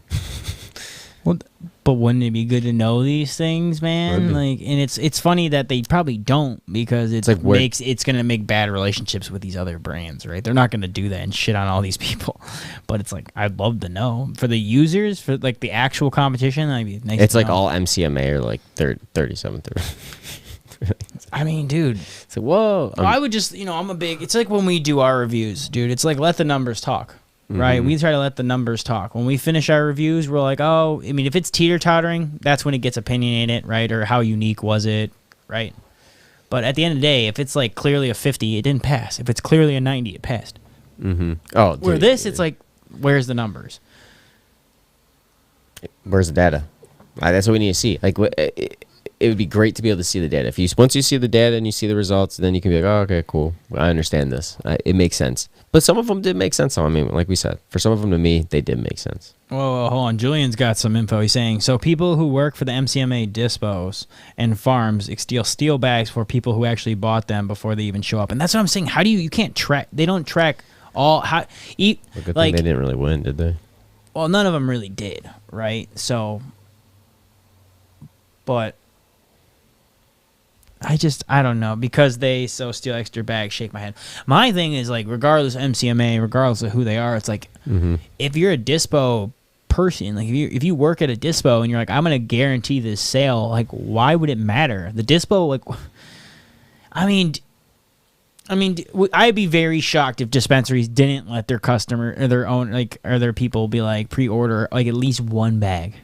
Well, but wouldn't it be good to know these things, man? Like, and it's funny that they probably don't because it's gonna make bad relationships with these other brands, right? They're not gonna do that and shit on all these people. But it's like I'd love to know for the users, for like the actual competition. I'd be nice. It's like all MCMA or like 37. I mean, dude. So whoa. I would just, I'm a big. It's like when we do our reviews, dude. It's like let the numbers talk, right? We try to let the numbers talk. When we finish our reviews, we're like, oh, I mean, if it's teeter-tottering, that's when it gets opinionated, right? Or how unique was it, right? But at the end of the day, if it's like clearly a 50, it didn't pass. If it's clearly a 90, it passed. Oh, where this, it's like, where's the numbers? Where's the data? That's what we need to see. Like, it would be great to be able to see the data. Once you see the data and you see the results, then you can be like, oh, okay, cool. I understand this. It makes sense. But some of them did make sense. I mean, like we said, for some of them to me, they did make sense. Whoa, hold on. Julian's got some info. He's saying, so people who work for the MCMA dispos and farms steal bags for people who actually bought them before they even show up. And that's what I'm saying. How do you can't track, they don't track all, how, eat, well, good thing they didn't really win, did they? Well, none of them really did, right? So, but I don't know, because they steal extra bags, shake my head. My thing is, like, regardless of MCMA, regardless of who they are, it's like, if you're a dispo person, like, if you work at a dispo and you're like, I'm going to guarantee this sale, like, why would it matter? The dispo, like, I mean, I'd be very shocked if dispensaries didn't let their customer or their own, like, or their people be like, pre-order, like, at least 1 bag,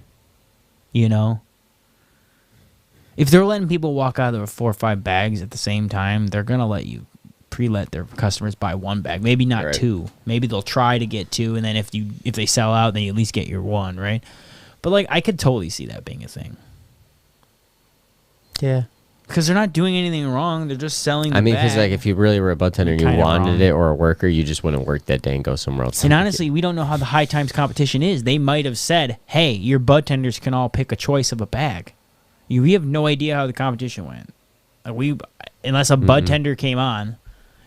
you know? If they're letting people walk out of 4 or 5 bags at the same time, they're going to let you pre-let their customers buy 1 bag. Maybe not 2. Maybe they'll try to get 2, and then if they sell out, then you at least get your 1, right? But, like, I could totally see that being a thing. Yeah. Because they're not doing anything wrong. They're just selling the bag. Because, like, if you really were a bud tender and you wanted it or a worker, you just wouldn't work that day and go somewhere else. And honestly, we don't know how the Hightimes competition is. They might have said, hey, your bud tenders can all pick a choice of a bag. We have no idea how the competition went. Unless a bud tender came on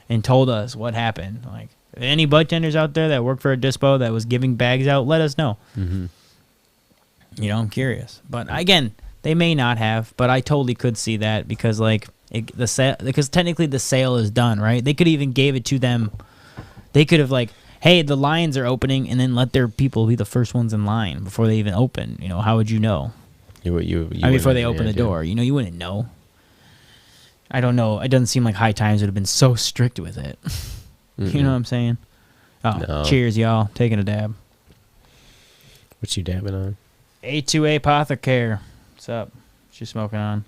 and told us what happened. Like, any bud tenders out there that work for a dispo that was giving bags out, let us know. I'm curious. But again, they may not have, but I totally could see that because, like, because technically the sale is done, right? They could even gave it to them. They could have, like, hey, the lines are opening, and then let their people be the first ones in line before they even open. How would you know? before they open the door, you wouldn't know. I don't know. It doesn't seem like High Times would have been so strict with it. You know what I'm saying? Oh, no. Cheers, y'all. Taking a dab. What you dabbing on? A2A Apothecare. What's up? What you smoking on?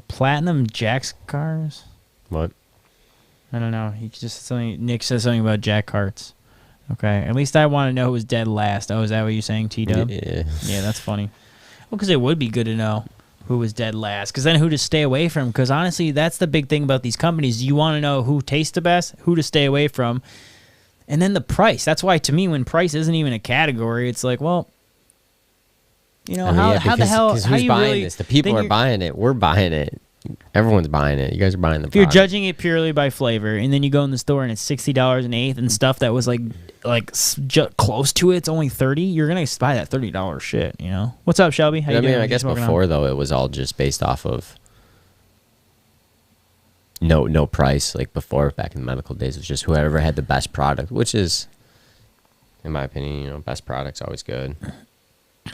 Platinum Jack's cars? What? I don't know. He just said something. Nick says something about Jack carts. Okay. At least I want to know who was dead last. Oh, is that what you're saying, T-Dub? Yeah. Yeah, that's funny. Well, because it would be good to know who was dead last. Because then who to stay away from. Because honestly, that's the big thing about these companies. You want to know who tastes the best, who to stay away from, and then the price. That's why, to me, when price isn't even a category, it's like, well, how the hell? Who's how you buying really, this? The people are buying it. We're buying it. Everyone's buying it. You guys are buying the product. If you're judging it purely by flavor, and then you go in the store and it's $60 an eighth, and stuff that was like close to it's only $30, you're gonna buy that $30 shit. What's up, Shelby? How you doing? I guess before though, it was all just based off of no price. Like before, back in the medical days, it was just whoever had the best product, which is, in my opinion, best product's always good.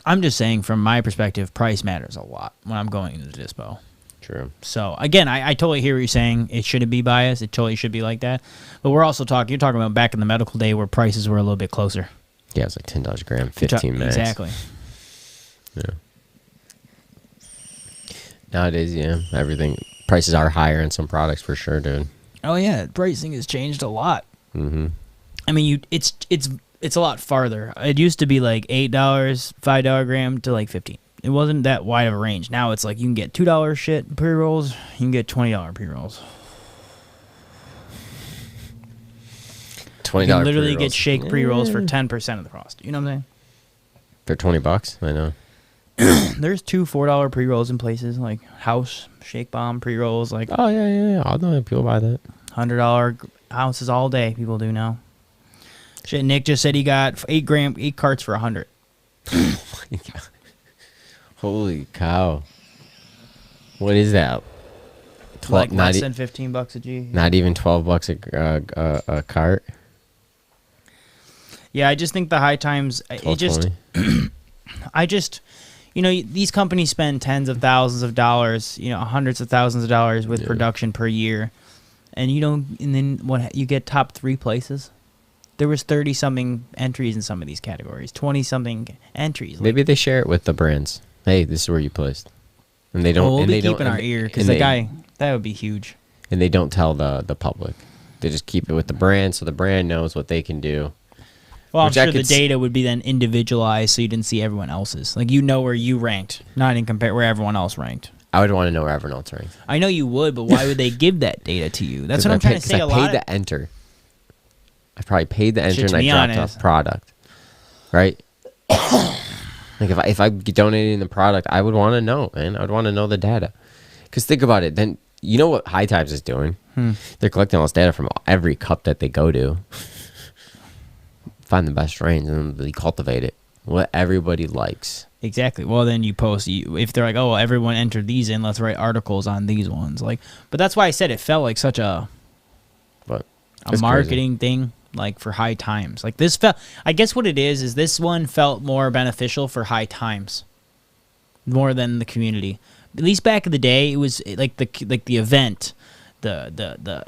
I'm just saying, from my perspective, price matters a lot when I'm going into the dispo. True. So, again, I totally hear what you're saying. It shouldn't be biased. It totally should be like that. But you're talking about back in the medical day where prices were a little bit closer. Yeah, it was like $10 a gram, 15 minutes. Exactly. Yeah. Nowadays, prices are higher in some products for sure, dude. Oh, yeah. Pricing has changed a lot. Mm-hmm. I mean, it's a lot farther. It used to be like $8, $5 a gram to like 15. It wasn't that wide of a range. Now it's like you can get $2 shit pre-rolls. You can get $20 pre-rolls. $20 You can literally pre-rolls. get shake pre-rolls for 10% of the cost. You know what I'm saying? For $20? I know. There's $2 $4 pre-rolls in places like House, Shake Bomb pre-rolls. Like, oh, yeah. I know people buy that. $100 ounces all day. People do now. Shit, Nick just said he got 8 carts for $100. Oh, my God. Holy cow. What is that? Like less than $15 a G. Not even $12 a cart? Yeah, I just think the High Times, these companies spend tens of thousands of dollars, hundreds of thousands of dollars with production per year. And then what, you get top 3 places? There was 30-something entries in some of these categories, 20-something entries. Maybe they share it with the brands. Hey, this is where you placed. And they don't. We'll be keeping our ear, because that would be huge. And they don't tell the public. They just keep it with the brand, so the brand knows what they can do. Well, I'm sure the data would be then individualized, so you didn't see everyone else's. Like, where you ranked, not in compare where everyone else ranked. I would want to know where everyone else ranked. I know you would, but why would they give that data to you? That's what I'm trying to say. I paid to enter. I probably paid to enter, and I dropped off product. Right? Like, if I donated the product, I would want to know, man. I would want to know the data. Because think about it. Then, you know what High Times is doing? They're collecting all this data from every cup that they go to. Find the best strains, and they cultivate it. What everybody likes. Exactly. Well, then you post, if they're like, oh, well, everyone entered these in, let's write articles on these ones. But that's why I said it felt like such a marketing thing. Like for High Times, like this felt. I guess what it is this one felt more beneficial for High Times, more than the community. At least back in the day, it was like the event, the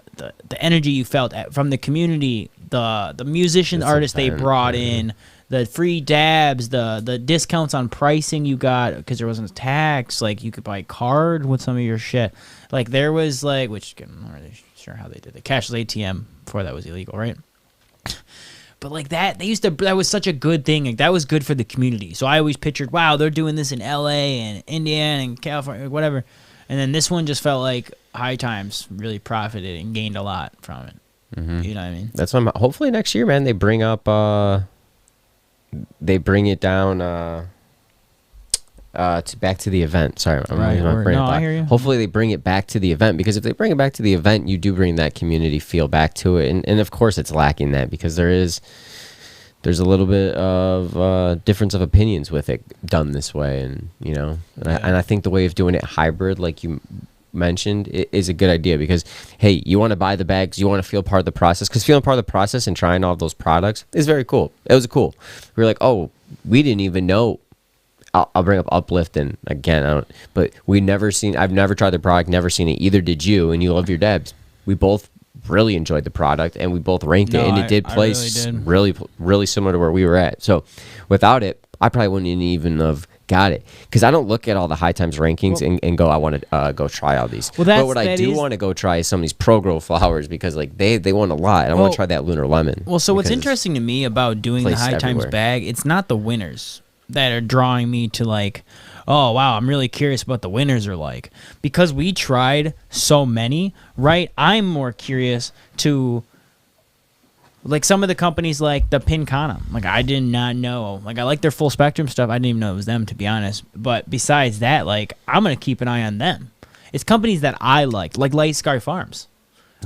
energy you felt from the community, the musician artists they brought in, the free dabs, the discounts on pricing you got because there wasn't a tax. Like you could buy a card with some of your shit. Like there was which I'm not really sure how they did it. Cashless ATM before that was illegal, right? But like that, that was such a good thing. Like that was good for the community. So I always pictured, wow, they're doing this in LA and Indiana and California, whatever. And then this one just felt like High Times really profited and gained a lot from it. Mm-hmm. You know what I mean? That's what hopefully next year, man, they bring it down back to the event. Sorry, I hear you. Hopefully they bring it back to the event, because if they bring it back to the event, you do bring that community feel back to it, and of course it's lacking that, because there's a little bit of difference of opinions with it done this way, and I think the way of doing it hybrid, like you mentioned, is a good idea, because hey, you want to buy the bags, you want to feel part of the process, because feeling part of the process and trying all those products is very cool. It was cool. We were like, oh, we didn't even know I'll bring up Uplift, and again, but I've never tried the product, never seen it. Either did you, and you love your dabs. We both really enjoyed the product, and we both ranked it, and it did place really similar to where we were at. So without it, I probably wouldn't even have got it, because I don't look at all the Hightimes rankings and go, I want to go try all these. But what I do want to go try is some of these pro grow flowers, because like they want a lot. I want to try that Lunar Lemon. Well, so what's interesting to me about doing the Hightimes bag, it's not the winners that are drawing me to like, oh wow, I'm really curious about the winners are like, because we tried so many, right? I'm more curious to like some of the companies like the Pincana. Like I did not know. Like I like their full spectrum stuff. I didn't even know it was them, to be honest. But besides that, like I'm gonna keep an eye on them. It's companies that I like Light Sky Farms.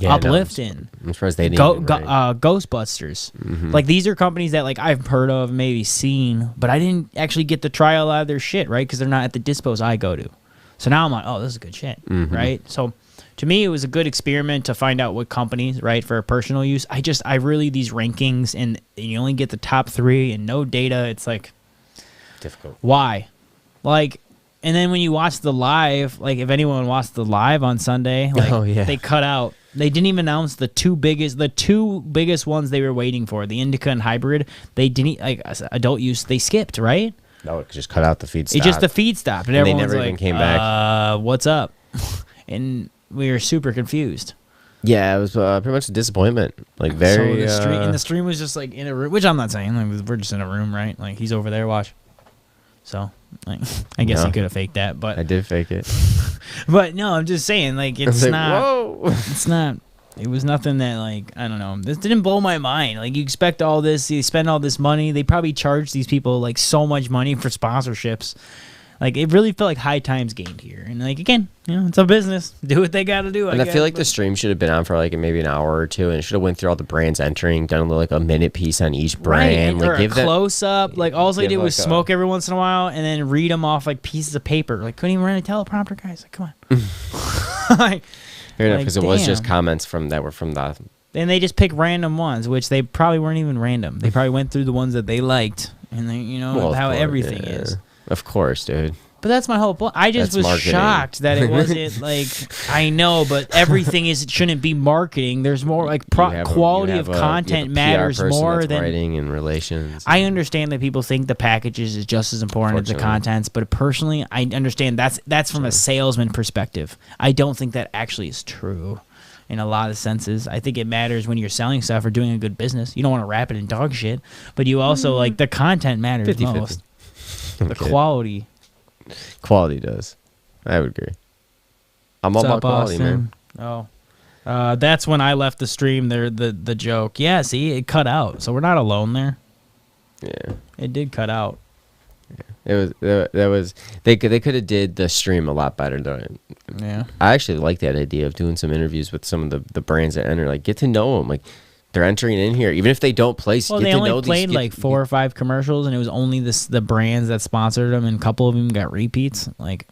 Yeah, Uplifting. I'm surprised they didn't. Ghostbusters. Mm-hmm. Like these are companies that like I've heard of, maybe seen, but I didn't actually get to try a lot of their shit, right? Because they're not at the dispos I go to. So now I'm like, oh, this is good shit, right? So to me, it was a good experiment to find out what companies, right, for personal use. I really these rankings, and you only get the top 3 and no data. It's like difficult. Why? Like. And then when you watch the live, like if anyone watched the live on Sunday, like they cut out. They didn't even announce the two biggest ones they were waiting for, the Indica and Hybrid. They didn't, like adult use. They skipped, right? No, it just cut out the feed stop. It just the feed stop, and everyone they never even came back. What's up? And we were super confused. Yeah, it was pretty much a disappointment. Like very. So the stream was just like in a room, which I'm not saying. Like we're just in a room, right? Like he's over there, watch. So, like, I guess he could have faked that, but I did fake it. But no, I'm just saying, like, it's like, not. Whoa. It's not. It was nothing that, like, I don't know. This didn't blow my mind. Like, you expect all this, you spend all this money. They probably charge these people like so much money for sponsorships. Like, it really felt like Hightimes gained here. And like again, it's a business. Do what they got to do. And I feel like the stream should have been on for like maybe an hour or two, and it should have went through all the brands entering, done like a minute piece on each brand, right, like give a close up. Like all they did was smoke every once in a while, and then read them off like pieces of paper. Like couldn't even run a teleprompter, guys. Like come on. Like, fair enough, because it was just comments that were from the. And they just pick random ones, which they probably weren't even random. They probably went through the ones that they liked, and they, how everything is. Of course, dude. But that's my whole point. I just was shocked that it wasn't like, I know, but everything shouldn't be marketing. There's more like quality of content matters more than writing and relations. I understand that people think the packages is just as important as the contents, but personally, I understand that's from a salesman perspective. I don't think that actually is true in a lot of senses. I think it matters when you're selling stuff or doing a good business. You don't want to wrap it in dog shit, but you also like the content matters 50-50. Most. The quality. Quality does. I would agree. I'm all about quality, man. Oh. That's when I left the stream there, the joke. Yeah, see, it cut out. So we're not alone there. Yeah. It did cut out. Yeah. They could have did the stream a lot better though. Yeah. I actually like that idea of doing some interviews with some of the brands that enter, like get to know them. Like they're entering in here, even if they don't place. Well, they only played like 4 or 5 commercials, and it was only the brands that sponsored them, and a couple of them got repeats. Like,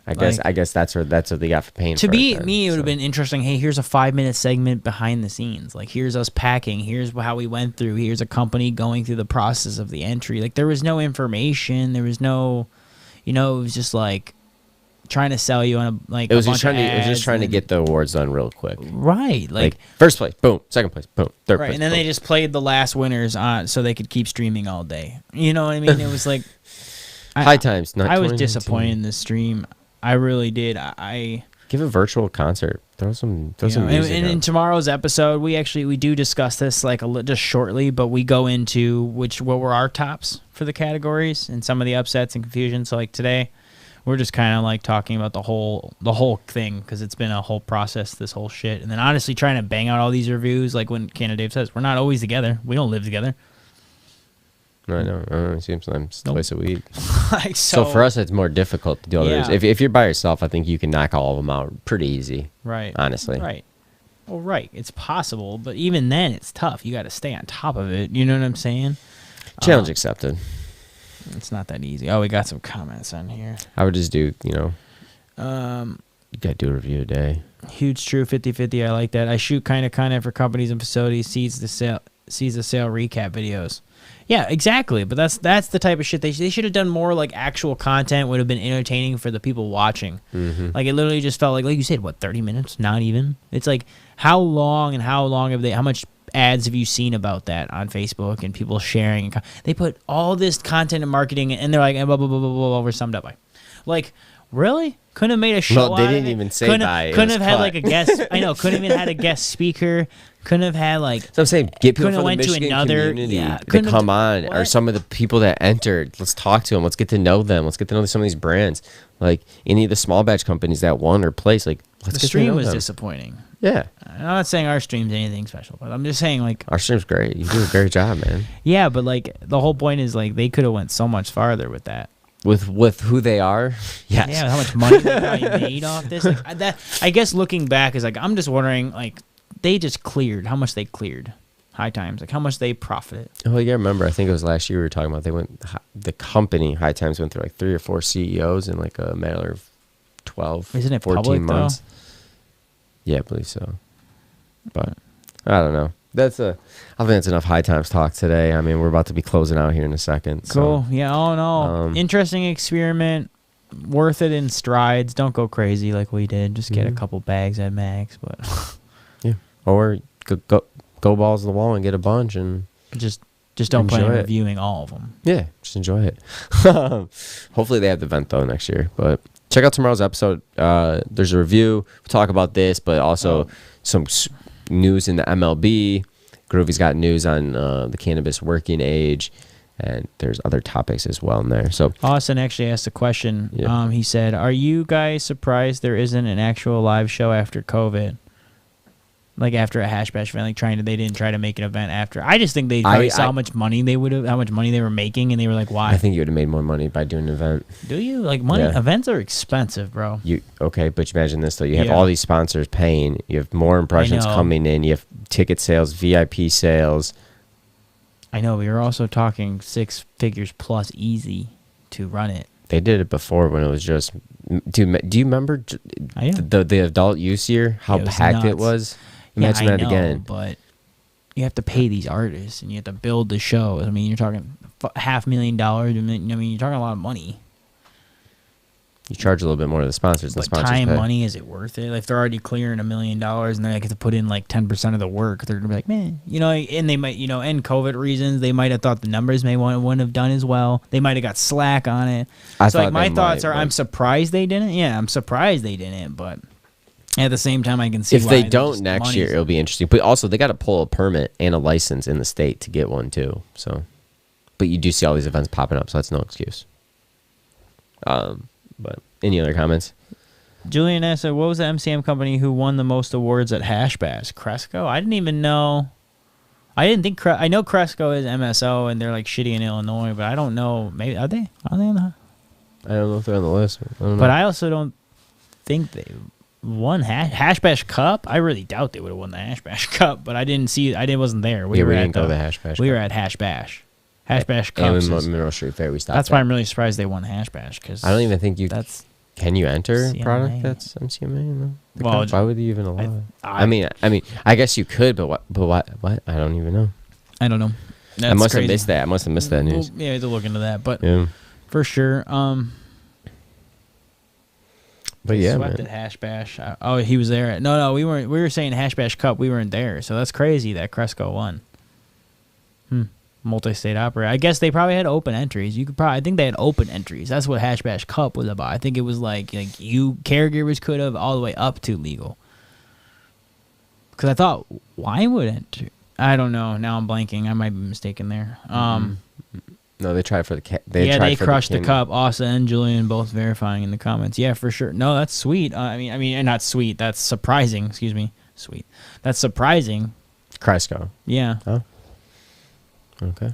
I guess that's what they got for paying. To be me, it would have been interesting. Hey, here's a 5-minute segment behind the scenes. Like, here's us packing. Here's how we went through. Here's a company going through the process of the entry. Like, there was no information. There was no, it was just like trying to sell you on it was just trying to get the awards done real quick. Right. Like first place, boom. Second place, boom. Third place. And then they just played the last winners on so they could keep streaming all day. You know what I mean? It was like Hightimes. I was disappointed in the stream. I really did. I give a virtual concert. Throw some music. And in tomorrow's episode, we do discuss this like just shortly, but we go into what were our tops for the categories and some of the upsets and confusion. So like today, we're just kind of like talking about the whole thing because it's been a whole process, this whole shit. And then honestly trying to bang out all these reviews, like when Canada Dave says, we're not always together. We don't live together. I know. It seems sometimes twice a week. Like, so for us, it's more difficult to do others. If you're by yourself, I think you can knock all of them out pretty easy. Right. Honestly. Right. Well, right. It's possible, but even then, it's tough. You got to stay on top of it. You know what I'm saying? Challenge accepted. It's not that easy. Oh, we got some comments on here. I would just do, you got to do a review a day. Huge true 50-50. I like that. I shoot kind of for companies and facilities, seeds to sell. sees the sale recap videos. Yeah, exactly. But that's the type of shit they should have done more. Like actual content would have been entertaining for the people watching. Like it literally just felt like you said, what, 30 minutes? Not even. It's like how long have they? How much ads have you seen about that on Facebook and people sharing? They put all this content and marketing, and they're like blah blah blah blah blah. We're summed up by, like, really? Couldn't have made a show. No, they didn't even say bye. Couldn't have had like a guest. I know. Couldn't even had a guest speaker. Couldn't have had like. So I'm saying, get people from the went Michigan to another community to come on, or some of the people that entered. Let's talk to them. Let's get to know them. Let's get to know some of these brands. Like any of the small batch companies that won or placed. Like let's the get stream to know was them. disappointing. Yeah, I'm not saying our stream's anything special, but I'm just saying like our stream's great. You do a great job, man. Yeah, but like the whole point is like they could have went so much farther with that. With who they are, yes. Yeah, how much money they probably made off this. Like, that, I guess looking back is like I'm just wondering like they just cleared how much they cleared. Hightimes, like how much they profited. Well, yeah, remember I think it was last year we were talking about the company Hightimes went through like 3 or 4 CEOs in like a matter of 12, Isn't it 14 public, months. though? Yeah, I believe so. But I don't know. I think that's enough Hightimes talk today. I mean, we're about to be closing out here in a second. Cool. So, Yeah. Oh no. Interesting experiment. Worth it in strides. Don't go crazy like we did. Just get a couple bags at max. But yeah. Or go balls to the wall and get a bunch and just don't plan on it. reviewing all of them. Yeah, just enjoy it. Hopefully they have the event though next year. But check out tomorrow's episode. There's a review. We'll talk about this, but also some news in the MLB. Groovy's got news on the cannabis working age, and there's other topics as well in there. So Austin actually asked a question. Yeah. He said, "Are you guys surprised there isn't an actual live show after COVID?" Like after a hash bash event, like they didn't try to make an event after. I just think they probably saw how much money they were making, and they were like, "Why?" I think you would have made more money by doing an event. Do you like money? Yeah. Events are expensive, bro. Okay, but you imagine this though. You have all these sponsors paying. You have more impressions coming in. You have ticket sales, VIP sales. I know. We were also talking 6 figures plus easy to run it. They did it before when it was just. Do you remember the adult use year? How packed it was. Imagine that again. But you have to pay these artists, and you have to build the show. I mean, you're talking $500,000. I mean, you're talking a lot of money. You charge a little bit more to the sponsors. But time, money, is it worth it? If they're already clearing $1 million, and then they get to put in like 10% of the work, they're gonna be like, man, and they might, and COVID reasons, they might have thought the numbers wouldn't have done as well. They might have got slack on it. My thoughts are, I'm surprised they didn't. Yeah, I'm surprised they didn't, but. At the same time, I can see if they don't next year, it'll be interesting. But also, they got to pull a permit and a license in the state to get one too. So, but you do see all these events popping up, so that's no excuse. But any other comments? Julian asked, "What was the MCM company who won the most awards at Hash Bash? Cresco? I didn't even know. I didn't think. I know Cresco is MSO, and they're like shitty in Illinois, but I don't know. Maybe are they? Are they on the? I don't know if they're on the list. But I also don't think they won Hash Bash Cup. I really doubt they would have won the Hash Bash Cup, but I didn't see. I wasn't there. We didn't go to the Hash Bash. We were at Hash Bash. Hash Bash Cup. And in Mineral Street Fair, we stopped. That's why I'm really surprised they won Hash Bash, because I don't even think you. Can you enter CMA. product that's MCMA? Well, why would you even allow it? I mean, I guess you could, but what? But what? I don't even know. I don't know. I must have missed that. I must have missed that news. Well, yeah, to look into that, but yeah. For sure. But yeah, swept man. At Hash Bash. Oh, he was there. No, we weren't. We were saying Hash Bash Cup. We weren't there, so that's crazy that Cresco won. Multi-state operator. I guess they probably had open entries. I think they had open entries. That's what Hash Bash Cup was about. I think it was like you caregivers could have all the way up to legal. Because I thought wine would enter. I don't know. Now I'm blanking. I might be mistaken there. No, they tried for the they crushed the cup. Asa and Julian both verifying in the comments. Yeah, for sure. No, that's sweet. I mean, not sweet. That's surprising. Excuse me. Sweet. That's surprising. Cresco. Yeah. Oh. Okay.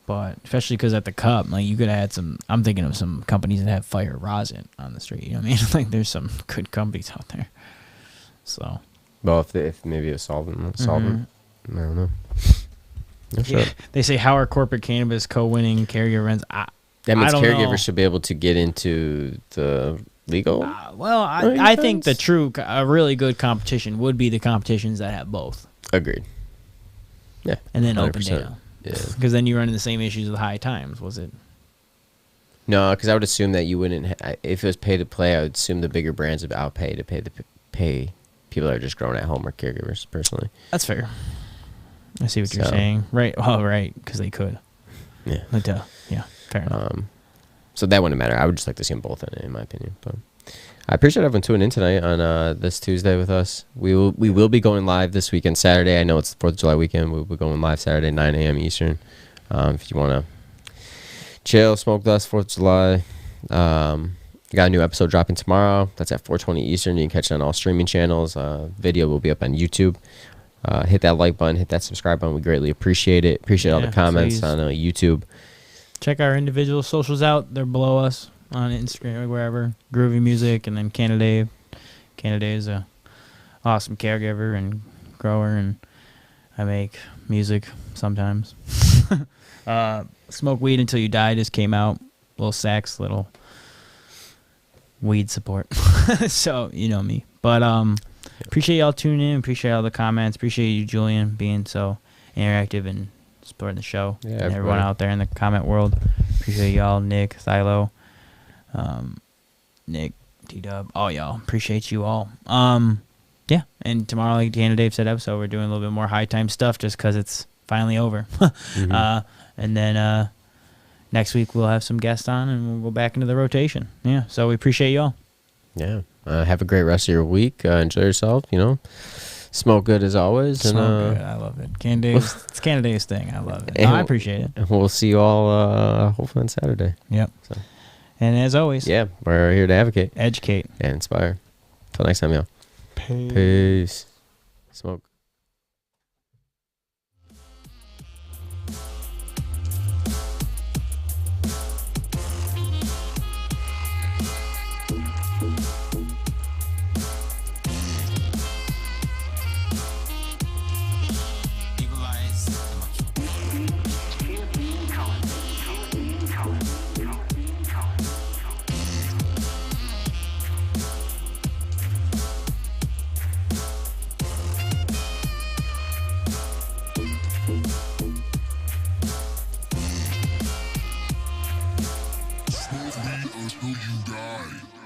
But especially because at the cup, like you could have had some. I'm thinking of some companies that have fire rosin on the street. You know what I mean? Like there's some good companies out there. So. Well, if maybe a solvent. I don't know. Yeah. They say how are corporate cannabis co-winning caregiver events? That means caregivers should be able to get into the legal. I think a really good competition would be the competitions that have both. Agreed. Yeah. And then 100%. open data. Yeah. Because then you run into the same issues with Hightimes, was it? No, because I would assume that you wouldn't. If it was pay to play, I would assume the bigger brands would outpay to pay people that are just growing at home or caregivers. Personally, that's fair. I see what you're saying. Right. Oh, right. Because they could. Yeah. But, yeah. Fair enough. So that wouldn't matter. I would just like to see them both in my opinion. But I appreciate everyone tuning in tonight on this Tuesday with us. We will be going live this weekend, Saturday. I know it's the 4th of July weekend. We'll be going live Saturday, 9 a.m. Eastern. If you want to chill, smoke with us, 4th of July. We got a new episode dropping tomorrow. That's at 4:20 Eastern. You can catch it on all streaming channels. Video will be up on YouTube. Hit that like button, hit that subscribe button. We greatly appreciate it. Appreciate all the comments on YouTube. Check our individual socials out. They're below us on Instagram or wherever. Groovy Music, and then Canada. Canada is a awesome caregiver and grower, and I make music sometimes. Smoke Weed Until You Die just came out. Little sax, little weed support. So you know me. But appreciate y'all tuning in. Appreciate all the comments. Appreciate you, Julian, being so interactive and supporting the show. Yeah, and everyone out there in the comment world. Appreciate y'all, Nick, Thilo, Nick, T-Dub, all y'all. Appreciate you all. Yeah, and tomorrow, like Dan and Dave said, episode, we're doing a little bit more high time stuff just because it's finally over. And then next week we'll have some guests on and we'll go back into the rotation. Yeah, so we appreciate y'all. Yeah, have a great rest of your week. Enjoy yourself. Smoke good as always. Smoke good. I love it. It's Canada's thing. I love it. No, I appreciate it. And we'll see you all hopefully on Saturday. Yep. So. And as always, yeah, we're here to advocate, educate, and inspire. Until next time, y'all. Peace. Smoke. Smoke weed until you die.